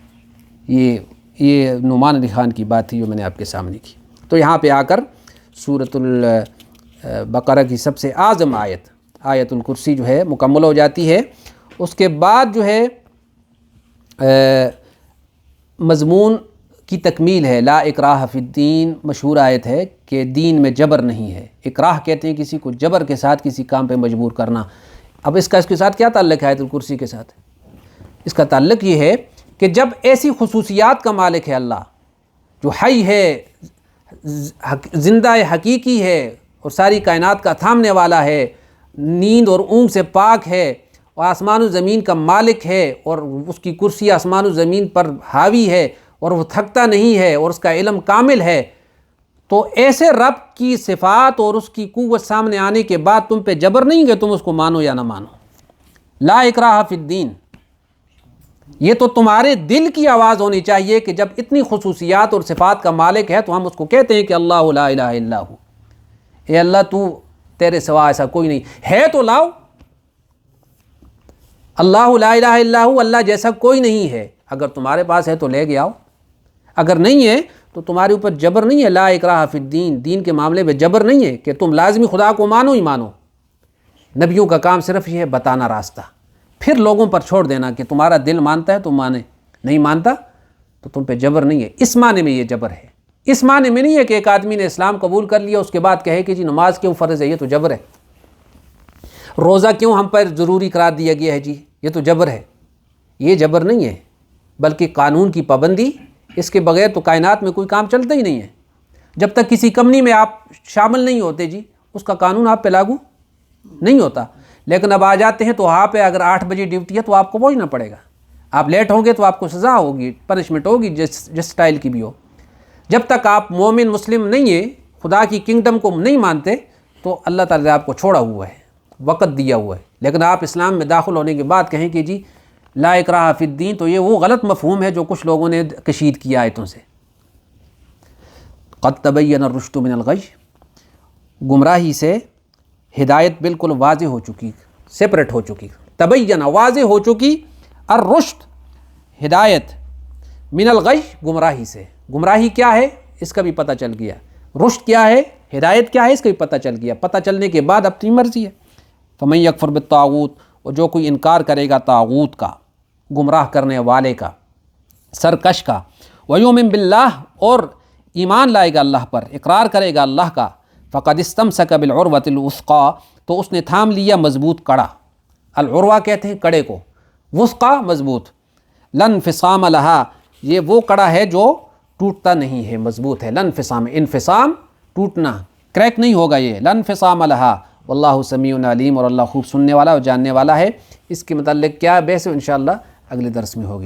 یہ نعمان علی خان کی بات تھی جو میں نے آپ کے سامنے کی۔ تو یہاں پہ آ کر سورۃ البقرہ کی سب سے اعظم آیت الکرسی جو ہے مکمل ہو جاتی ہے۔ اس کے بعد جو ہے مضمون کی تکمیل ہے، لا اکراہ فی الدین، مشہور آیت ہے کہ دین میں جبر نہیں ہے۔ اکراہ کہتے ہیں کسی کو جبر کے ساتھ کسی کام پہ مجبور کرنا۔ اب اس کے ساتھ کیا تعلق ہے آیت الکرسی کے ساتھ؟ اس کا تعلق یہ ہے کہ جب ایسی خصوصیات کا مالک ہے اللہ، جو حی ہے، زندہ حقیقی ہے اور ساری کائنات کا تھامنے والا ہے، نیند اور اونگ سے پاک ہے، اور آسمان و زمین کا مالک ہے، اور اس کی کرسی آسمان و زمین پر حاوی ہے، اور وہ تھکتا نہیں ہے، اور اس کا علم کامل ہے، تو ایسے رب کی صفات اور اس کی قوت سامنے آنے کے بعد تم پہ جبر نہیں کہ تم اس کو مانو یا نہ مانو۔ لا اکراہ فی الدین، یہ تو تمہارے دل کی آواز ہونی چاہیے کہ جب اتنی خصوصیات اور صفات کا مالک ہے تو ہم اس کو کہتے ہیں کہ اللہ لا الہ الا ہو، اے اللہ تو تیرے سوا ایسا کوئی نہیں ہے، تو لاؤ۔ اللہ لا الہ الا ہو، اللہ جیسا کوئی نہیں ہے، اگر تمہارے پاس ہے تو لے کے آؤ، اگر نہیں ہے تو تمہارے اوپر جبر نہیں ہے۔ لا اکراہ فی الدین، دین کے معاملے میں جبر نہیں ہے کہ تم لازمی خدا کو مانو ہی مانو۔ نبیوں کا کام صرف یہ ہے بتانا راستہ، پھر لوگوں پر چھوڑ دینا کہ تمہارا دل مانتا ہے تو مانے، نہیں مانتا تو تم پہ جبر نہیں ہے۔ اس معنی میں یہ جبر ہے، اس معنی میں نہیں ہے کہ ایک آدمی نے اسلام قبول کر لیا اس کے بعد کہے کہ جی نماز کیوں فرض ہے، یہ تو جبر ہے۔ روزہ کیوں ہم پر ضروری قرار دیا گیا ہے، جی یہ تو جبر ہے۔ یہ جبر نہیں ہے، بلکہ قانون کی پابندی، اس کے بغیر تو کائنات میں کوئی کام چلتا ہی نہیں ہے۔ جب تک کسی کمپنی میں آپ شامل نہیں ہوتے جی اس کا قانون آپ پہ لاگو نہیں ہوتا، لیکن اب آ جاتے ہیں تو وہاں پہ اگر 8 بجے ڈیوٹی ہے تو آپ کو پہنچنا پڑے گا، آپ لیٹ ہوں گے تو آپ کو سزا ہوگی، پنشمنٹ ہوگی جس سٹائل کی بھی ہو۔ جب تک آپ مومن مسلم نہیں ہیں، خدا کی کنگڈم کو نہیں مانتے، تو اللہ تعالیٰ نے آپ کو چھوڑا ہوا ہے، وقت دیا ہوا ہے۔ لیکن آپ اسلام میں داخل ہونے کے بعد کہیں کہ جی لا اکراہ فی الدین، تو یہ وہ غلط مفہوم ہے جو کچھ لوگوں نے کشید کیا آیتوں سے۔ قد تبین الرشد من الغی، گمراہی سے ہدایت بالکل واضح ہو چکی، سپریٹ ہو چکی، تبین واضح ہو چکی، الرشد ہدایت، من الغی گمراہی سے۔ گمراہی کیا ہے اس کا بھی پتہ چل گیا، رشد کیا ہے، ہدایت کیا ہے اس کا بھی پتہ چل گیا۔ پتہ چلنے کے بعد اپنی مرضی ہے۔ فمن یکفر بالطاغوت، اور جو کوئی انکار کرے گا طاغوت کا، گمراہ کرنے والے کا، سرکش کا، ویؤمن باللہ، اور ایمان لائے گا اللہ پر، اقرار کرے گا اللہ کا، فقد استمسک بالعروۃ الوثقی، تو اس نے تھام لیا مضبوط کڑا۔ العروہ کہتے ہیں کڑے کو، وثقی مضبوط، لن انفصام لہا، یہ وہ کڑا ہے جو ٹوٹتا نہیں ہے، مضبوط ہے۔ لن انفصام، انفصام ٹوٹنا، کریک نہیں ہوگا یہ، لن انفصام لہا، واللہ سمیع علیم، اور اللہ خوب سننے والا اور جاننے والا ہے۔ اس کے متعلق کیا بحث ہے انشاءاللہ اگلے درس میں ہوگی۔